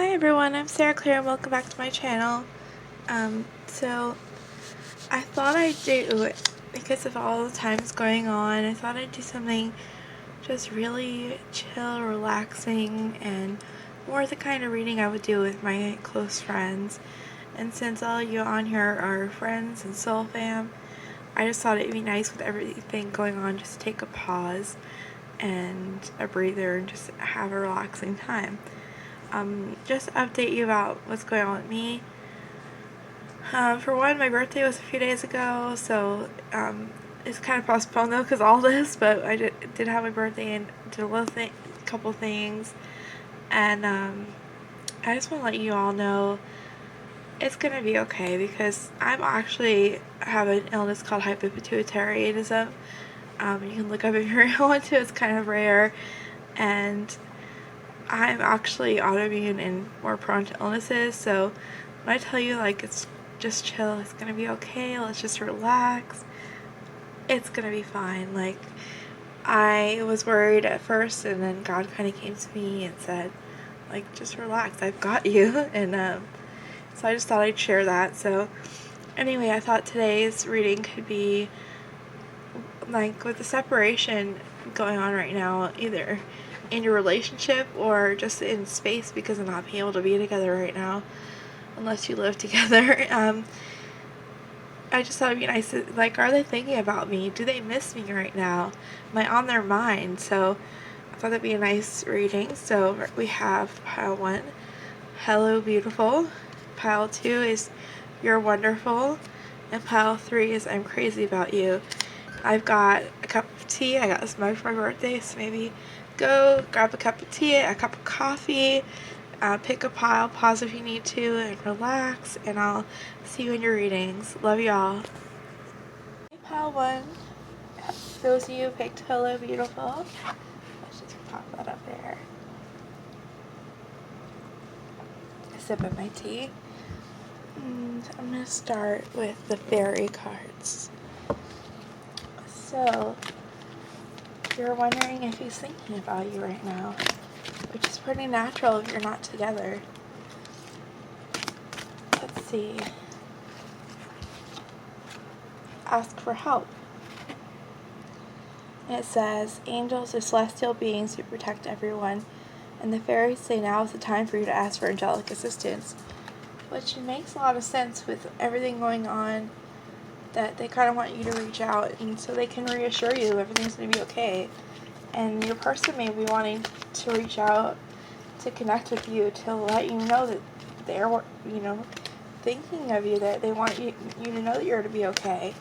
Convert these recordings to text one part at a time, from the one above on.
Hi everyone, I'm Sarah Claire and welcome back to my channel. So I thought I'd do, because of all the times going on, I thought I'd do something just really chill, relaxing, and more the kind of reading I would do with my close friends. And since all you on here are friends and soul fam, I just thought it'd be nice with everything going on just to take a pause and a breather and just have a relaxing time. Just to update you about what's going on with me. For one, my birthday was a few days ago, so it's kind of postponed though because all this, but I did have my birthday and did a couple things, and I just want to let you all know it's gonna be okay because I'm actually have an illness called hypopituitarism. You can look up if you really want to. It's kind of rare, and I'm actually autoimmune and more prone to illnesses, so when I tell you like it's just chill, it's gonna be okay, let's just relax, it's gonna be fine. Like, I was worried at first and then God kind of came to me and said, like, just relax, I've got you. And so I just thought I'd share that. So anyway, I thought today's reading could be like with the separation going on right now, either in your relationship or just in space because of not being able to be together right now unless you live together. I just thought it'd be nice to, like, are they thinking about me? Do they miss me right now? Am I on their mind? So I thought that'd be a nice reading. So we have pile 1, hello beautiful. Pile 2 is you're wonderful. And pile 3 is I'm crazy about you. I've got a cup of tea. I got this mug for my birthday, so maybe go grab a cup of tea, a cup of coffee, pick a pile, pause if you need to, and relax, and I'll see you in your readings. Love y'all. Hey, pile 1. Those of you who picked hello beautiful. Let's just pop that up there. A sip of my tea. And I'm going to start with the fairy cards. So, you're wondering if he's thinking about you right now, which is pretty natural if you're not together. Let's see. Ask for help. And it says, angels are celestial beings who protect everyone, and the fairies say now is the time for you to ask for angelic assistance, which makes a lot of sense with everything going on, that they kind of want you to reach out and so they can reassure you everything's going to be okay. And your person may be wanting to reach out to connect with you to let you know that they're, thinking of you, that they want you to know that you're to be okay.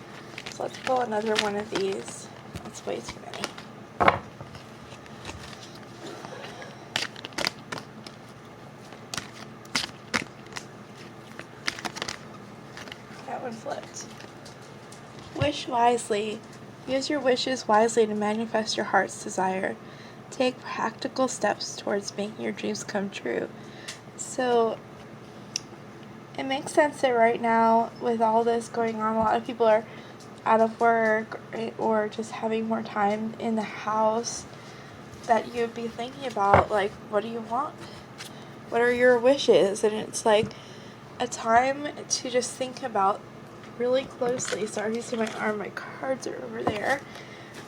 So let's pull another one of these. That's way too many. That one flipped. Wish wisely. Use your wishes wisely to manifest your heart's desire. Take practical steps towards making your dreams come true. So it makes sense that right now, with all this going on, a lot of people are out of work or just having more time in the house, that you'd be thinking about, like, what do you want? What are your wishes? And it's like a time to just think about really closely. Sorry, you see my arm, my cards are over there.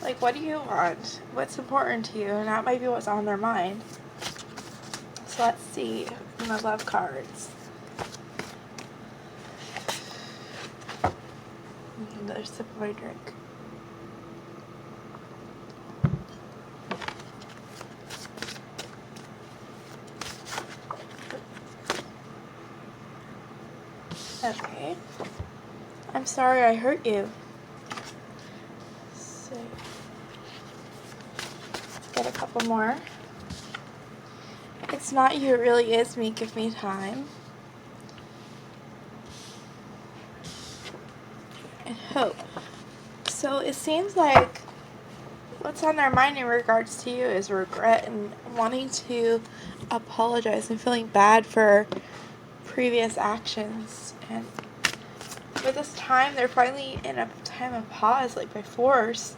Like, what do you want? What's important to you? And that might be what's on their mind. So let's see my love cards. Another sip of my drink. Okay. I'm sorry I hurt you. So, let's get a couple more. It's not you, it really is me. Give me time. And hope. So it seems like what's on their mind in regards to you is regret and wanting to apologize and feeling bad for previous actions. And with this time, they're finally in a time of pause, like by force.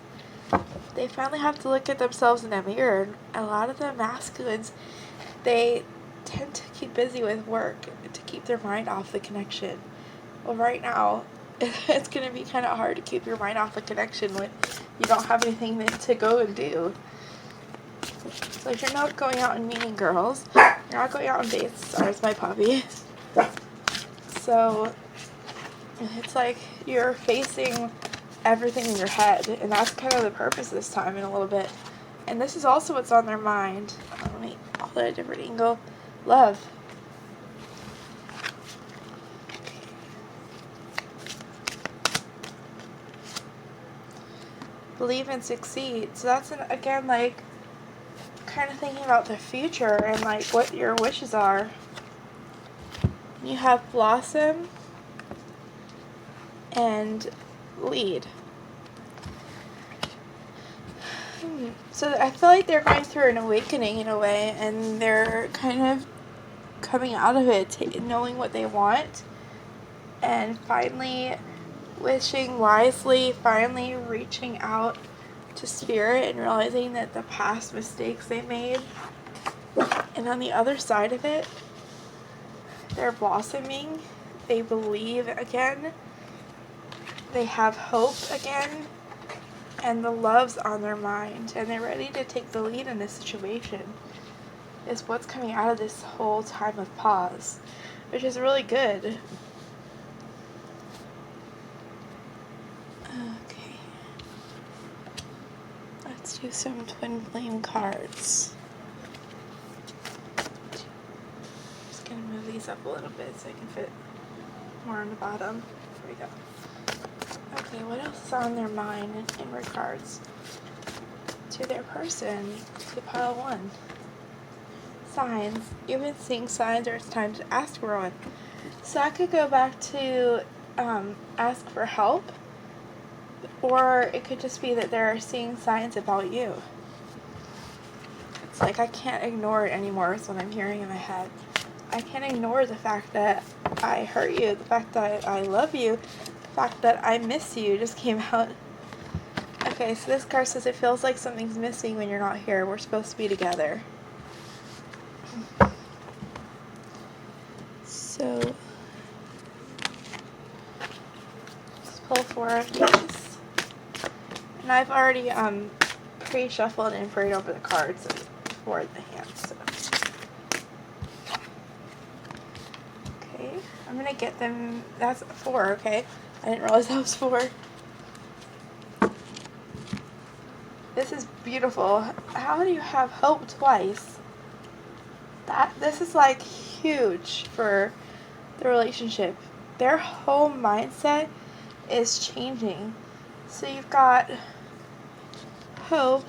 They finally have to look at themselves in a mirror. A lot of the masculines, they tend to keep busy with work to keep their mind off the connection. Well, right now, it's going to be kind of hard to keep your mind off the connection when you don't have anything to go and do. So if you're not going out and meeting girls, you're not going out on dates. Sorry, it's my puppy. So it's like you're facing everything in your head, and that's kind of the purpose this time in a little bit. And this is also what's on their mind. Let me hold it at a different angle. Love. Believe and succeed. So that's, again, like, kind of thinking about the future and, like, what your wishes are. You have blossom and lead. So I feel like they're going through an awakening in a way, and they're kind of coming out of it, knowing what they want, and finally wishing wisely, finally reaching out to spirit and realizing that the past mistakes they made. And on the other side of it, they're blossoming. They believe again. They have hope again. And the love's on their mind. And they're ready to take the lead in this situation. Is what's coming out of this whole time of pause. Which is really good. Okay. Let's do some twin flame cards. Just gonna move these up a little bit so I can fit more on the bottom. There we go. Okay, what else is on their mind in regards to their person? To pile 1. Signs. You've been seeing signs, or it's time to ask for one. So I could go back to ask for help, or it could just be that they're seeing signs about you. It's like I can't ignore it anymore is what I'm hearing in my head. I can't ignore the fact that I hurt you, the fact that I love you, the fact that I miss you just came out. Okay, so this card says it feels like something's missing when you're not here. We're supposed to be together. So, let's pull 4 of these. And I've already pre-shuffled and prayed over the cards for the hands. So. Okay, I'm going to get them. That's 4, okay? I didn't realize that was 4. This is beautiful. How do you have hope twice? This is like huge for the relationship. Their whole mindset is changing. So you've got hope,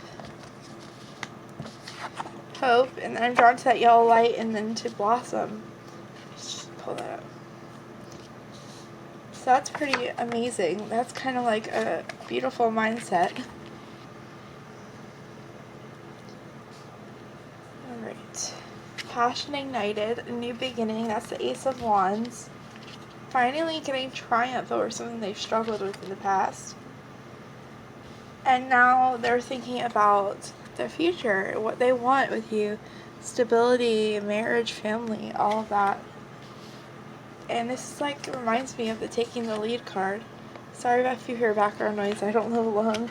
and then I'm drawn to that yellow light, and then to blossom. Just pull that up. So that's pretty amazing. That's kind of like a beautiful mindset. Alright. Passion ignited, a new beginning. That's the Ace of Wands. Finally getting triumph over something they've struggled with in the past. And now they're thinking about their future, what they want with you. Stability, marriage, family, all of that. And this is like, reminds me of the Taking the Lead card. Sorry if you hear background noise, I don't live alone.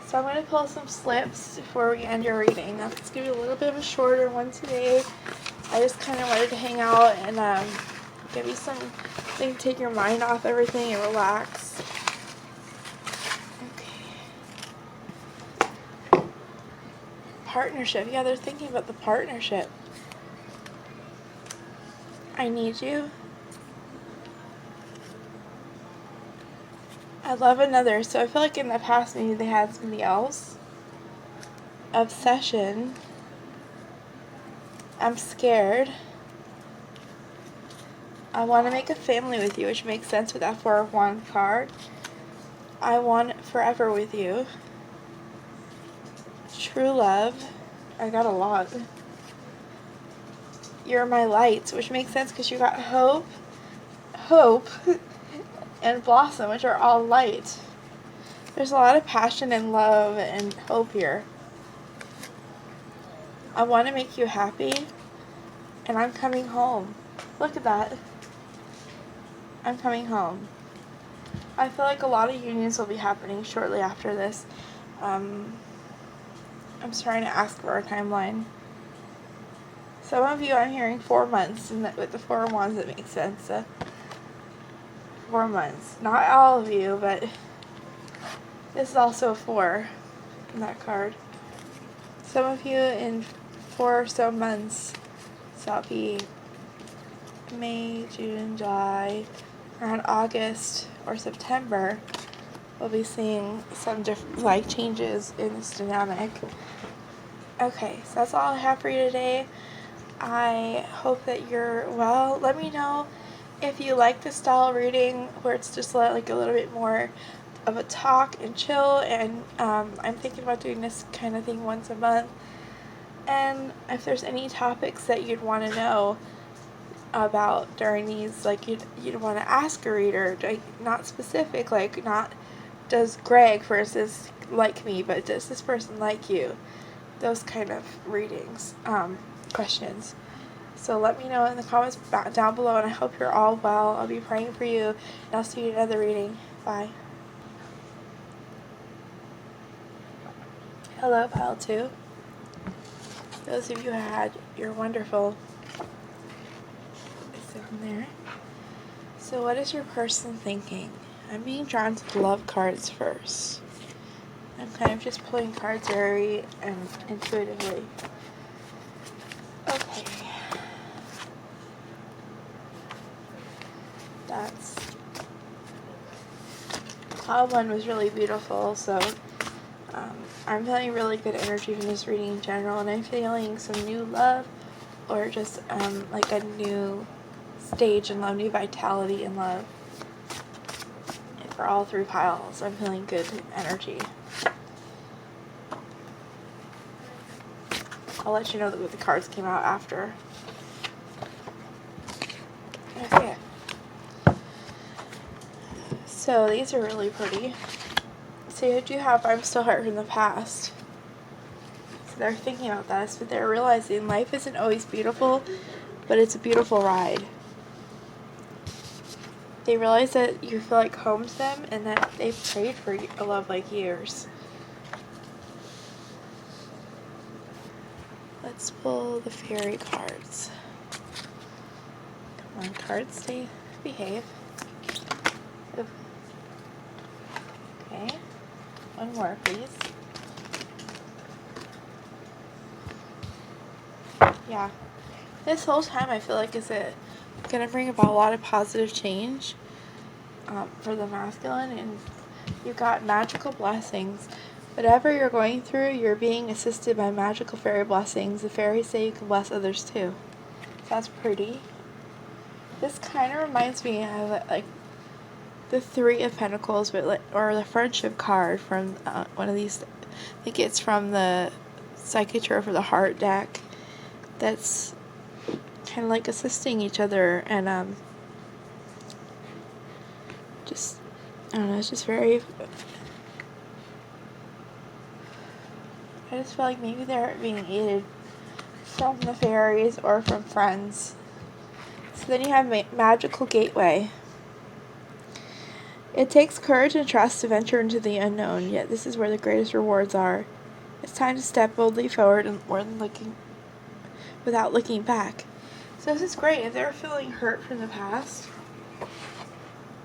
So I'm going to pull some slips before we end your reading. Now, it's going to be a little bit of a shorter one today. I just kind of wanted to hang out and give you something to take your mind off everything and relax. Okay. Partnership. Yeah, they're thinking about the partnership. I need you. I love another. So I feel like in the past maybe they had somebody else. Obsession. I'm scared. I want to make a family with you, which makes sense with that 4 of Wands card. I want it forever with you. True love. I got a lot. You're my light, which makes sense because you got hope, and blossom, which are all light. There's a lot of passion and love and hope here. I want to make you happy, and I'm coming home. Look at that. I'm coming home. I feel like a lot of unions will be happening shortly after this. I'm starting to ask for a timeline. Some of you, I'm hearing 4 months, and with the 4 wands, it makes sense. 4 months. Not all of you, but this is also a 4 in that card. Some of you in 4 or so months, so that'll be May, June, July, around August or September, we'll be seeing some different changes in this dynamic. Okay, so that's all I have for you today. I hope that you're well. Let me know if you like the style reading where it's just like a little bit more of a talk and chill, and I'm thinking about doing this kind of thing once a month. And if there's any topics that you'd want to know about during these, like you'd want to ask a reader, like not specific, like not does Greg, for instance, like me, but does this person like you? Those kind of readings, questions. So let me know in the comments down below, and I hope you're all well. I'll be praying for you, and I'll see you in another reading. Bye. Hello, Pile 2. Those of you who had, you're wonderful. It's down there. So what is your person thinking? I'm being drawn to the love cards first. I'm kind of just pulling cards very intuitively. Okay. That's... Cloud 1 was really beautiful, so I'm feeling really good energy from this reading in general, and I'm feeling some new love, or just like a new stage in love, new vitality in love. And for all 3 piles, I'm feeling good energy. I'll let you know that the cards came out after. Okay. So these are really pretty. So you do have I'm Still Hurt from the Past. So they're thinking about this, but they're realizing life isn't always beautiful, but it's a beautiful ride. They realize that you feel like home to them, and that they've prayed for a love like yours. Let's pull the fairy cards. Come on, cards, behave. Ooh. Okay, one more, please. Yeah, this whole time I feel like it's going to bring about a lot of positive change for the masculine, and you've got magical blessings. Whatever you're going through, you're being assisted by magical fairy blessings. The fairies say you can bless others too. So that's pretty. This kind of reminds me of like the 3 of Pentacles, but or the Friendship card from one of these. I think it's from the Psychic Tarot for the Heart deck. That's kind of like assisting each other, and just, I don't know, it's just very, I just feel like maybe they're being aided from the fairies or from friends. So then you have Magical Gateway. It takes courage and trust to venture into the unknown, yet this is where the greatest rewards are. It's time to step boldly forward and more than without looking back. So this is great. If they're feeling hurt from the past,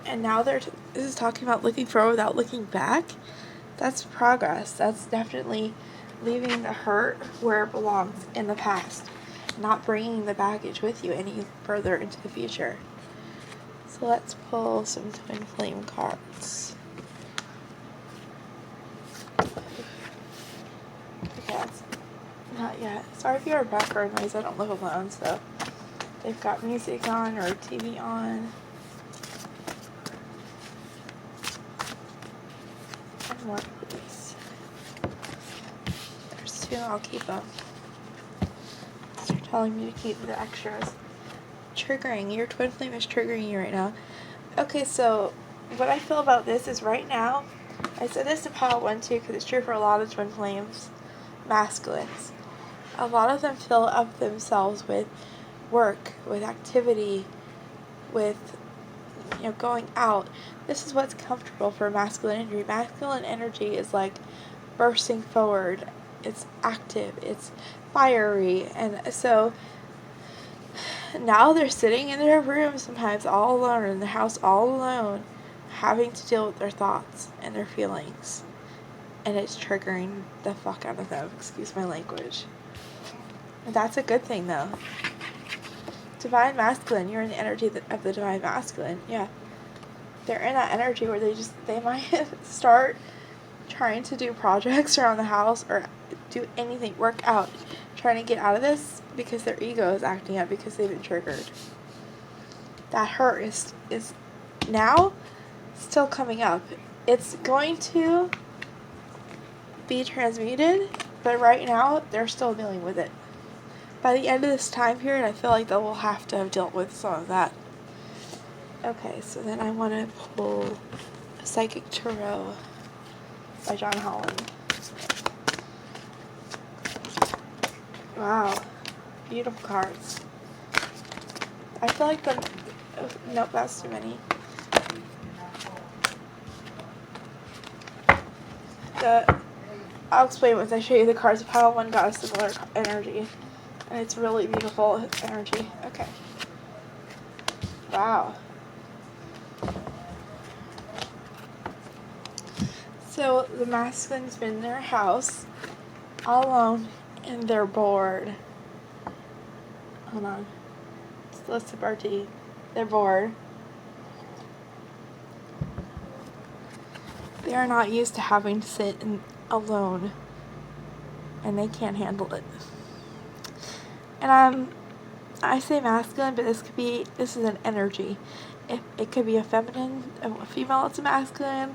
and now this is talking about looking forward without looking back, that's progress. That's definitely leaving the hurt where it belongs, in the past, not bringing the baggage with you any further into the future. So let's pull some Twin Flame cards. Yes, not yet. Sorry if you hear background noise. I don't live alone, so they've got music on or TV on. One more, please. There's 2. I'll keep them. They're telling me to keep the extras. Triggering. Your twin flame is triggering you right now. Okay, so what I feel about this is right now, I said this to pile 1 too because it's true for a lot of twin flames, masculines. a lot of them fill up themselves with work, with activity, with going out. This is what's comfortable for masculine energy. Masculine energy is like bursting forward. It's active. It's fiery. And so now they're sitting in their room sometimes all alone, or in the house all alone, having to deal with their thoughts and their feelings. And it's triggering the fuck out of them. Excuse my language. That's a good thing, though. Divine masculine, you're in the energy of the divine masculine. Yeah. They're in that energy where they might start trying to do projects around the house or do anything, work out, trying to get out of this because their ego is acting up because they've been triggered. That hurt is now still coming up. It's going to be transmuted, but right now they're still dealing with it. By the end of this time period, I feel like they will have to have dealt with some of that. Okay, so then I want to pull Psychic Tarot by John Holland. Wow, beautiful cards. I feel like nope, that's too many. I'll explain once I show you the cards of how one got a similar energy. And it's really beautiful energy. Okay. Wow. So the masculine's been in their house all alone and they're bored. Hold on. Let's sip our tea. They're bored. They are not used to having to sit alone. And they can't handle it. And I say masculine, but this is an energy. It could be a female that's a masculine,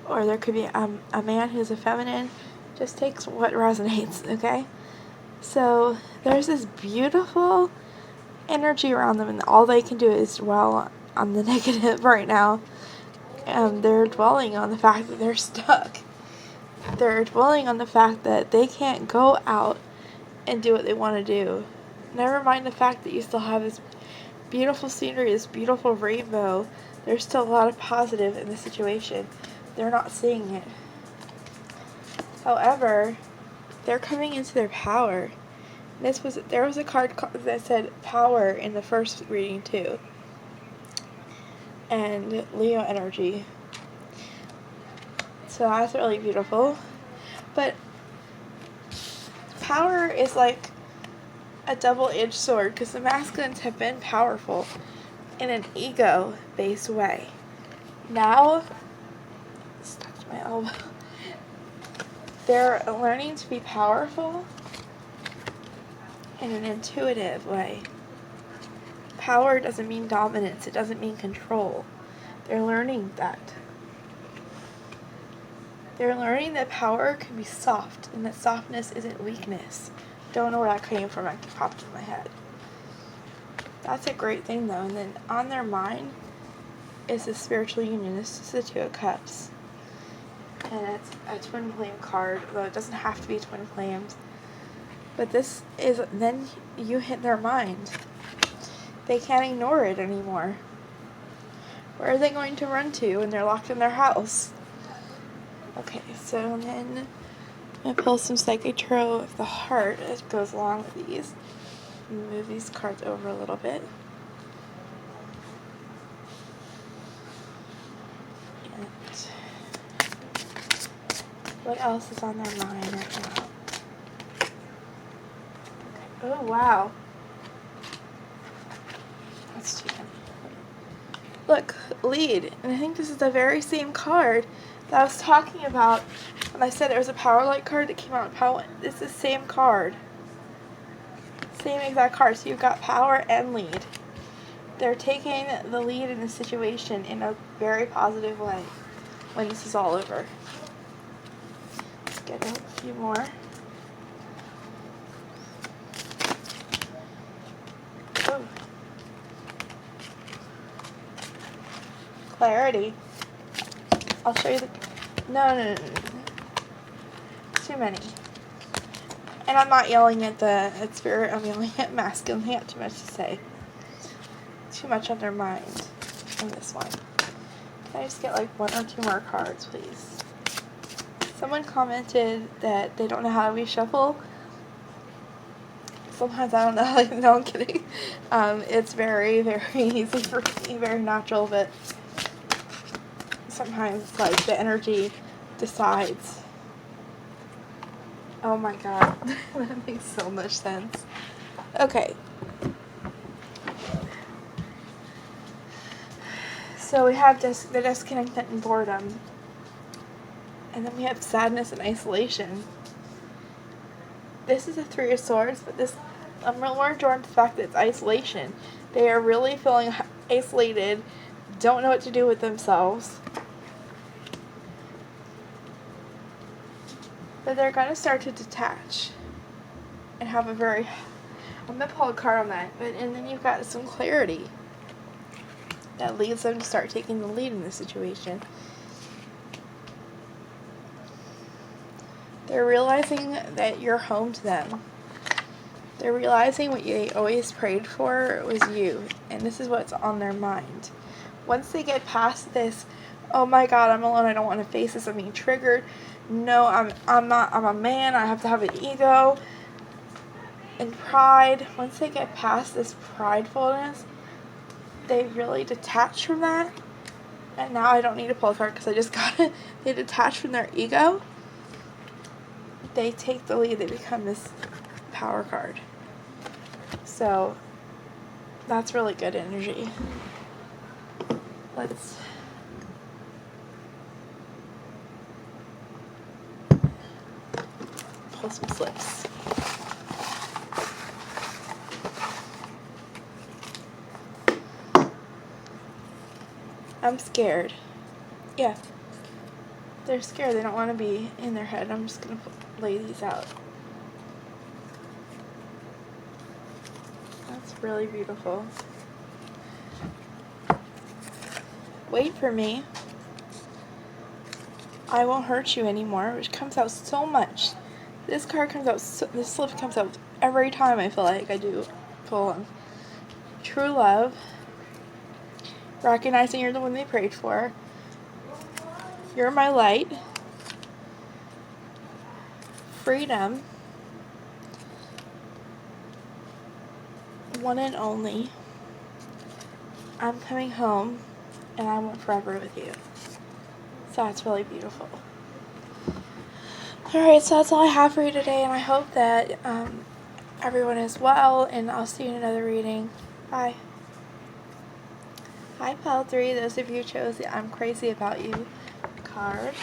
or there could be a man who's a feminine. Just takes what resonates, okay? So there's this beautiful energy around them, and all they can do is dwell on the negative right now. They're dwelling on the fact that they're stuck. They're dwelling on the fact that they can't go out and do what they want to do. Never mind the fact that you still have this beautiful scenery, this beautiful rainbow. There's still a lot of positive in the situation. They're not seeing it. However, they're coming into their power. There was a card that said power in the first reading too. And Leo energy. So that's really beautiful. But power is like a double-edged sword, because the masculines have been powerful in an ego-based way. Now, stuck to my elbow. They're learning to be powerful in an intuitive way. Power doesn't mean dominance. It doesn't mean control. They're learning that. They're learning that power can be soft, and that softness isn't weakness. Don't know where that came from. It popped in my head. That's a great thing, though. And then on their mind is the spiritual union. This is the Two of Cups. And it's a twin flame card, though it doesn't have to be twin flames. But this is, then you hit their mind. They can't ignore it anymore. Where are they going to run to when they're locked in their house? Okay, so then I'm going to pull some Psychic Tarot of the Heart that goes along with these. Move these cards over a little bit. And what else is on their mind right now? Okay. Oh, wow. That's too many. Look, lead. And I think this is the very same card that I was talking about when I said there was a Power Light card that came out in Power. It's the same card. Same exact card. So you've got power and lead. They're taking the lead in the situation in a very positive way when this is all over. Let's get a few more. Oh. Clarity. I'll show you the... No. Too many. And I'm not yelling at the spirit, I'm yelling at masculine. They have too much to say. Too much on their mind in this one. Can I just get like 1 or 2 more cards, please? Someone commented that they don't know how to reshuffle. Sometimes I don't know. Like, no, I'm kidding. It's very, very easy for me, very natural, but sometimes, like, the energy decides. Oh my god. That makes so much sense. Okay. So we have the disconnect and boredom. And then we have sadness and isolation. This is a 3 of Swords, but this, I'm more drawn to the fact that it's isolation. They are really feeling isolated, don't know what to do with themselves. But they're going to start to detach and have a very, I'm going to pull a card on that, and then you've got some clarity that leads them to start taking the lead in this situation. They're realizing that you're home to them. They're realizing what they always prayed for was you, and this is what's on their mind. Once they get past this, oh my god, I'm alone, I don't want to face this, I'm being triggered. No, I'm a man, I have to have an ego and pride. Once they get past this pridefulness, they really detach from that. And now I don't need to pull a card because I just got it. They detach from their ego. They take the lead. They become this power card. So that's really good energy. Let's pull some slips. I'm scared. Yeah. They're scared. They don't want to be in their head. I'm just going to lay these out. That's really beautiful. Wait for me. I won't hurt you anymore, which comes out so much. This card comes out, this slip comes out every time I feel like I do pull them. True love. Recognizing you're the one they prayed for. You're my light. Freedom. One and only. I'm coming home, and I want forever with you. So that's really beautiful. Alright, so that's all I have for you today, and I hope that everyone is well, and I'll see you in another reading. Bye. Hi, Pile 3. Those of you who chose the I'm Crazy About You card.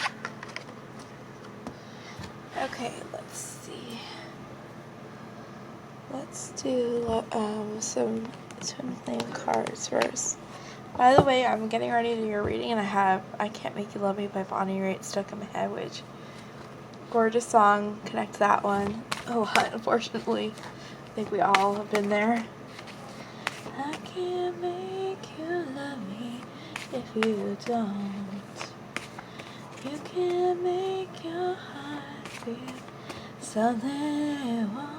Okay, let's see. Let's do some twin flame cards first. By the way, I'm getting ready to do your reading, and I Can't Make You Love Me by Bonnie Raitt stuck in my head, which gorgeous song. Connect to that one a lot, unfortunately. I think we all have been there. I can't make you love me if you don't. You can't make your heart feel something it won't.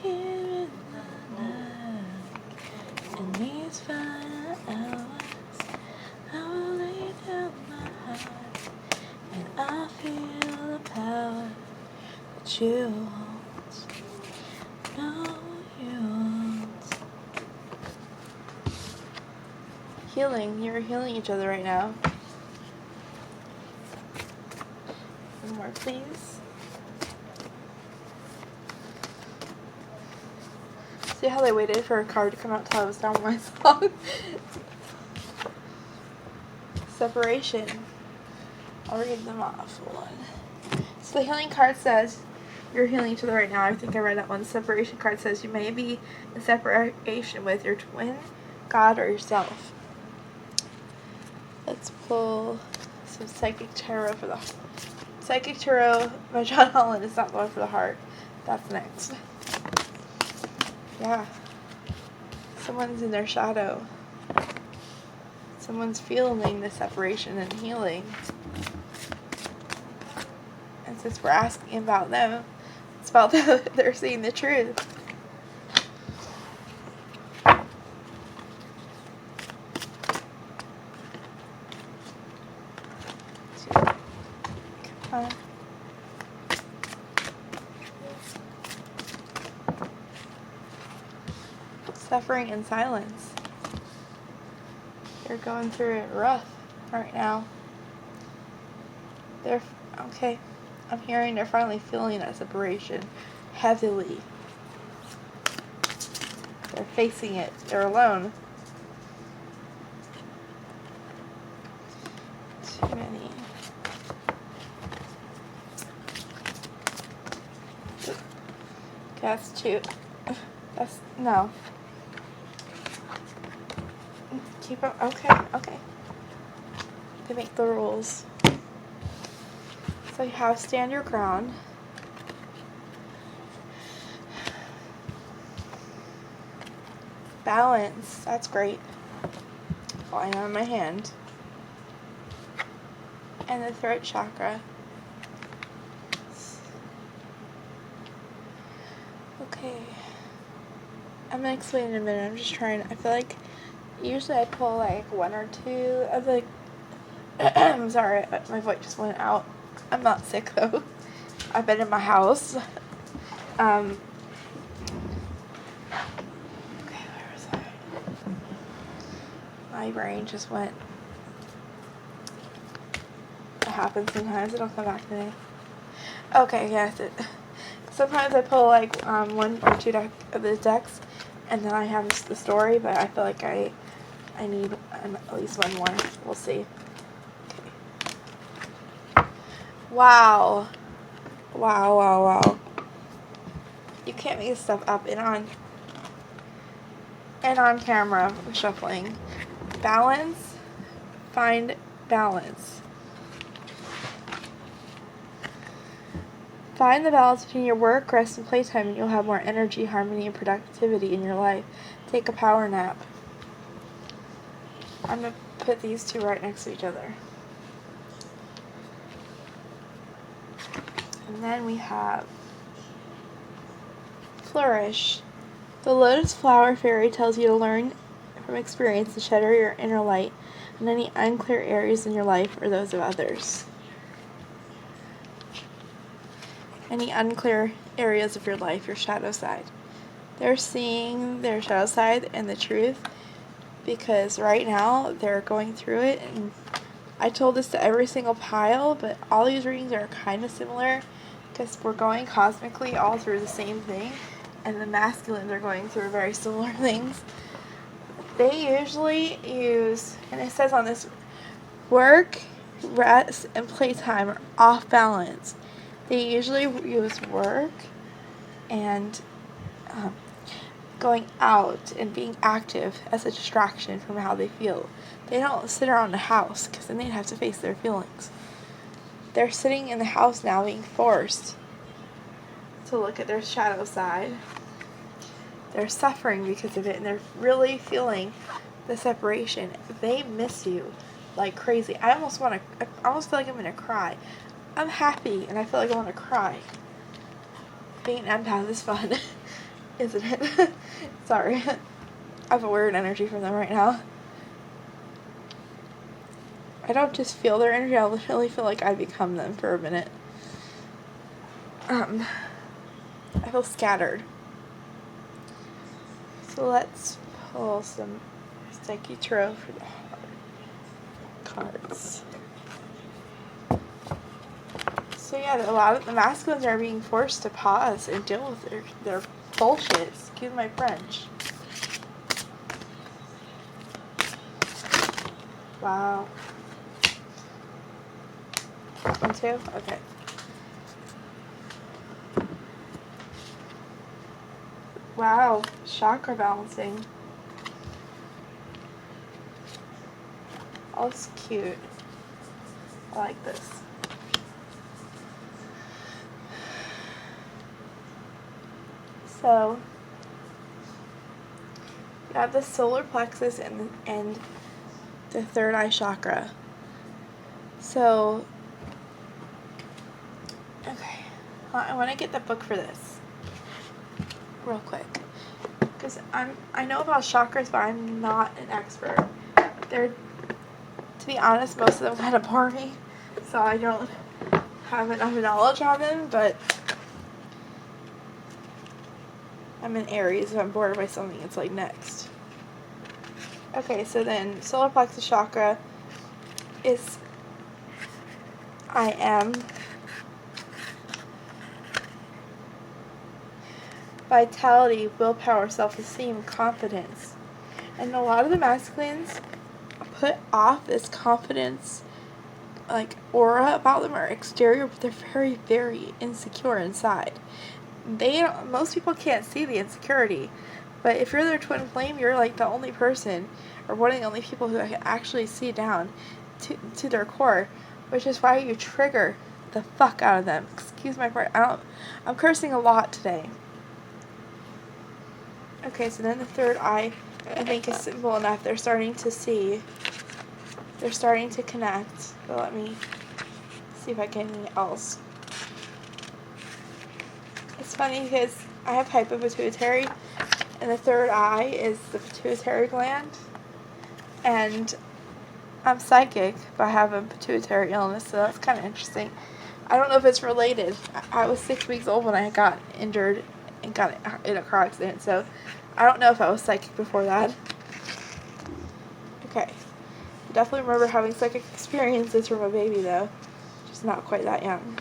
Here in the night, in these final hours, I will lay down my heart, and I feel the power that you want. No, you won't. Healing. You're healing each other right now. One more, please. See how they waited for a card to come out till I was done with my song? Separation. I'll read them off. One. So the healing card says, you're healing each other right now. I think I read that one. The separation card says you may be in separation with your twin, God, or yourself. Let's pull some Psychic Tarot for the Psychic Tarot by John Holland is not the one for the heart. That's next. Yeah. Someone's in their shadow. Someone's feeling the separation and healing. And since we're asking about them, about that they're seeing the truth. Come on. Suffering in silence. They're going through it rough right now. They're okay. I'm hearing they're finally feeling that separation heavily. They're facing it. They're alone. Too many. That's too. That's no. Keep up. Okay. Okay. They make the rules. So you have stand your ground. Balance. That's great. Falling on my hand. And the throat chakra. Okay. I'm gonna explain in a minute. I'm just trying. I feel like usually I pull like one or two of the. I'm sorry, my voice just went out. I'm not sick though. I've been in my house. Okay, where was I? My brain just went. It happens sometimes. It'll come back to me. Okay, yes. Sometimes I pull like one or two of the decks, and then I have the story. But I feel like I need at least one more. We'll see. Wow. Wow, wow, wow. You can't make this stuff up and on camera shuffling. Balance. Find balance. Find the balance between your work, rest, and playtime, and you'll have more energy, harmony, and productivity in your life. Take a power nap. I'm going to put these two right next to each other. And then we have Flourish. The Lotus Flower Fairy tells you to learn from experience to shatter your inner light and any unclear areas in your life or those of others. Any unclear areas of your life, your shadow side. They're seeing their shadow side and the truth because right now they're going through it, and I told this to every single pile, but all these readings are kind of similar because we're going cosmically all through the same thing, and the masculines are going through very similar things. They usually use, and it says on this, work, rest, and playtime are off balance. They usually use work and going out and being active as a distraction from how they feel. They don't sit around the house because then they'd have to face their feelings. They're sitting in the house now being forced to look at their shadow side. They're suffering because of it, and they're really feeling the separation. They miss you like crazy. I almost feel like I'm going to cry. I'm happy, and I feel like I want to cry. Being an empath is fun, isn't it? Sorry. I have a weird energy from them right now. I don't just feel their energy, I literally feel like I become them for a minute. I feel scattered. So let's pull some Psyche Tarot for the cards. So yeah, a lot of the masculines are being forced to pause and deal with their bullshit. Excuse my French. Wow. One, two? Okay. Wow. Chakra balancing. Oh, it's cute. I like this. So, you have the solar plexus and the third eye chakra. So, okay, I want to get the book for this real quick, because I know about chakras, but I'm not an expert. They're, to be honest, most of them kind of bore me, so I don't have enough knowledge on them, but I'm in Aries, if I'm bored by something, it's like next. Okay, so then solar plexus chakra is I am, vitality, willpower, self-esteem, confidence. And a lot of the masculines put off this confidence, like, aura about them, or exterior, but they're very, very insecure inside. Most people can't see the insecurity, but if you're their twin flame, you're like the only person, or one of the only people who can actually see down to their core, which is why you trigger the fuck out of them. Excuse my part. I'm cursing a lot today. Okay, so then the third eye, I think, is simple enough. They're starting to see. They're starting to connect. But let me see if I get anything else. It's funny because I have hypopituitary, and the third eye is the pituitary gland. And I'm psychic, but I have a pituitary illness, so that's kind of interesting. I don't know if it's related. I was 6 weeks old when I got injured and got in a car accident, so I don't know if I was psychic before that. Okay. I definitely remember having psychic experiences from a baby, though. Just not quite that young.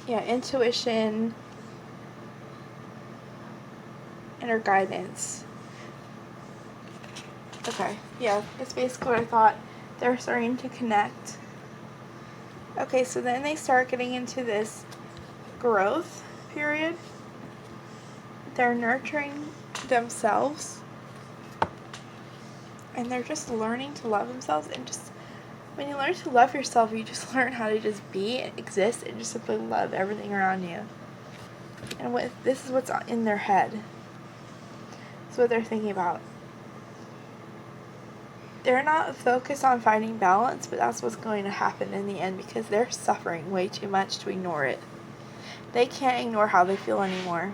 Yeah, intuition, inner guidance. Okay, yeah, that's basically what I thought. They're starting to connect. Okay, so then they start getting into this growth period. They're nurturing themselves, and they're just learning to love themselves. And just when you learn to love yourself, you just learn how to just be and exist and just simply love everything around you. And this is what's in their head. It's what they're thinking about. They're not focused on finding balance, but that's what's going to happen in the end, because they're suffering way too much to ignore it. They can't ignore how they feel anymore.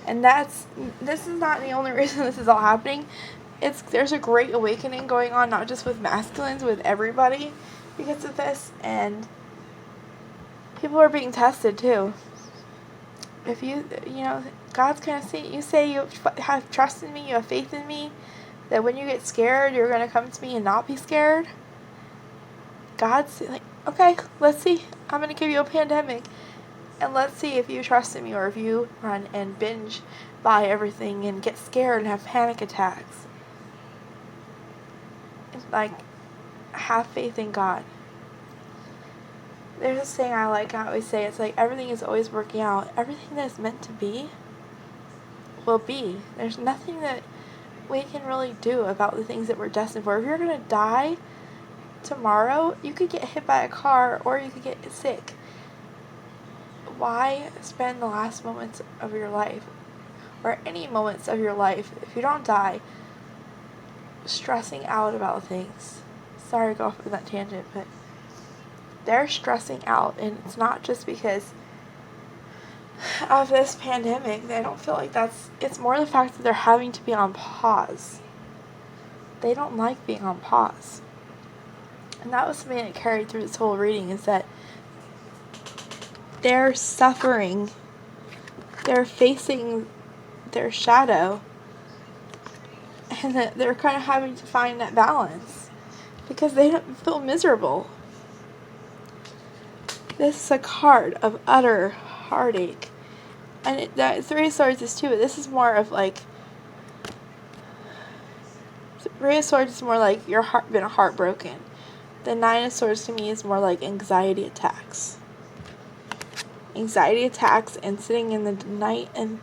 And this is not the only reason this is all happening. There's a great awakening going on, not just with masculines, with everybody because of this, and people are being tested too. If you know, God's gonna see, you say you have trust in me, you have faith in me, that when you get scared, you're going to come to me and not be scared. God's like, okay, let's see. I'm going to give you a pandemic. And let's see if you trust in me, or if you run and binge buy everything and get scared and have panic attacks. Like, have faith in God. There's a saying I always say, it's like, everything is always working out. Everything that's meant to be will be. There's nothing that we can really do about the things that we're destined for. If you're going to die tomorrow, you could get hit by a car, or you could get sick. Why spend the last moments of your life, or any moments of your life, if you don't die, stressing out about things? Sorry to go off on that tangent, but they're stressing out, and it's not just because of this pandemic. They don't feel like it's more the fact that they're having to be on pause. They don't like being on pause. And that was something that carried through this whole reading, is that they're suffering. They're facing their shadow, and that they're kind of having to find that balance because they don't feel miserable. This is a card of utter heartache. And that Three of Swords is too, but this is more of like, Three of Swords is more like your heart been heartbroken. The Nine of Swords to me is more like anxiety attacks. Anxiety attacks and sitting in the night and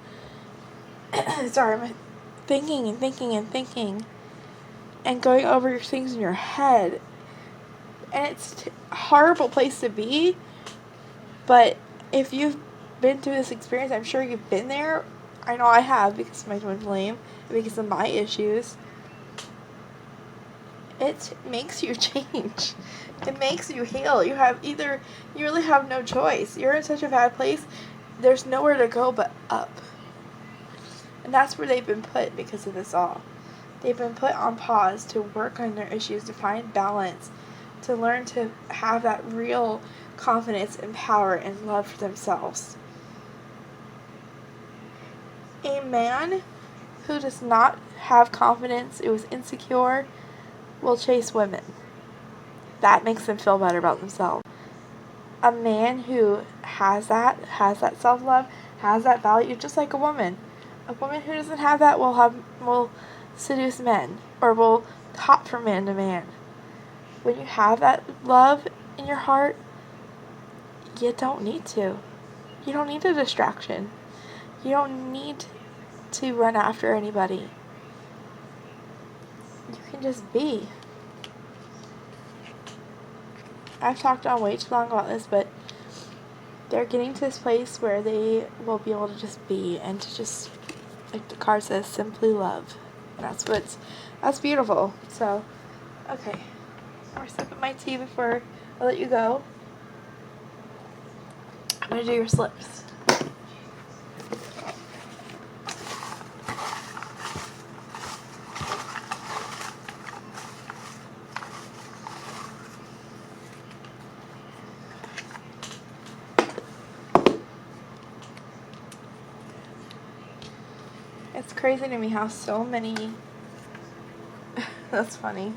thinking and thinking and thinking and going over your things in your head. And it's a horrible place to be, but if you've been through this experience, I'm sure you've been there. I know I have, because of my twin flame, because of my issues. it makes you change. It makes you heal. You really have no choice. You're in such a bad place, there's nowhere to go but up. And that's where they've been put because of this all. They've been put on pause to work on their issues, to find balance, to learn to have that real confidence and power and love for themselves. A man who does not have confidence, who is insecure, will chase women. That makes them feel better about themselves. A man who has that self-love, has that value, just like a woman. A woman who doesn't have that will seduce men, or will hop from man to man. When you have that love in your heart, you don't need to. You don't need a distraction. You don't need to run after anybody. You can just be. I've talked on way too long about this, but they're getting to this place where they will be able to just be, and to just, like the card says, simply love. That's beautiful. So, okay. More sip of my tea before I let you go. I'm going to do your slips. It's crazy to me how so many... That's funny.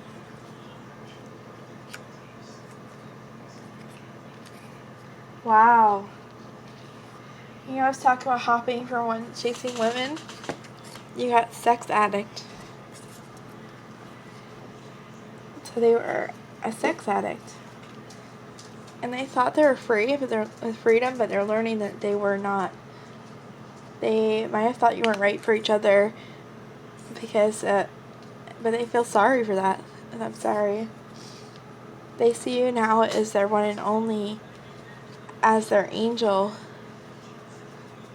Wow. You know, I was talking about hopping from one chasing women. You got sex addict. So they were a sex addict. And they thought they were free with freedom, but they're learning that they were not. They might have thought you weren't right for each other because, but they feel sorry for that. And I'm sorry. They see you now as their one and only, as their angel.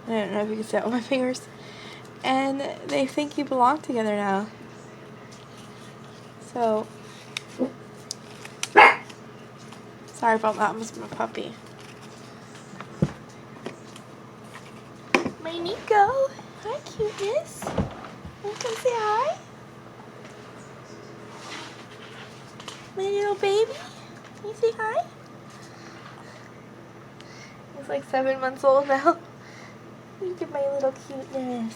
I don't know if you can see it with my fingers. And they think you belong together now. So, sorry about that. It was my puppy. My Nico. Hi, cuteness. You come say hi? My little baby. Can you say hi? He's like 7 months old now. Look at my little cuteness.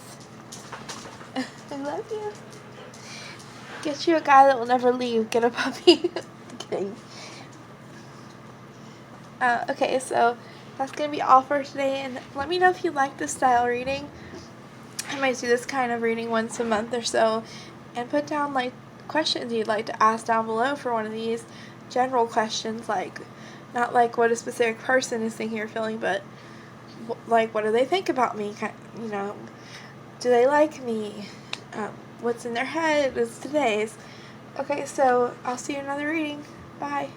I love you. Get you a guy that will never leave. Get a puppy. Kidding. Okay, so that's going to be all for today. And let me know if you like this style reading. I might do this kind of reading once a month or so. And put down like questions you'd like to ask down below for one of these general questions. Like, not like what a specific person is thinking or feeling, but like, what do they think about me? You know, do they like me? What's in their head is today's. Okay, so I'll see you in another reading. Bye.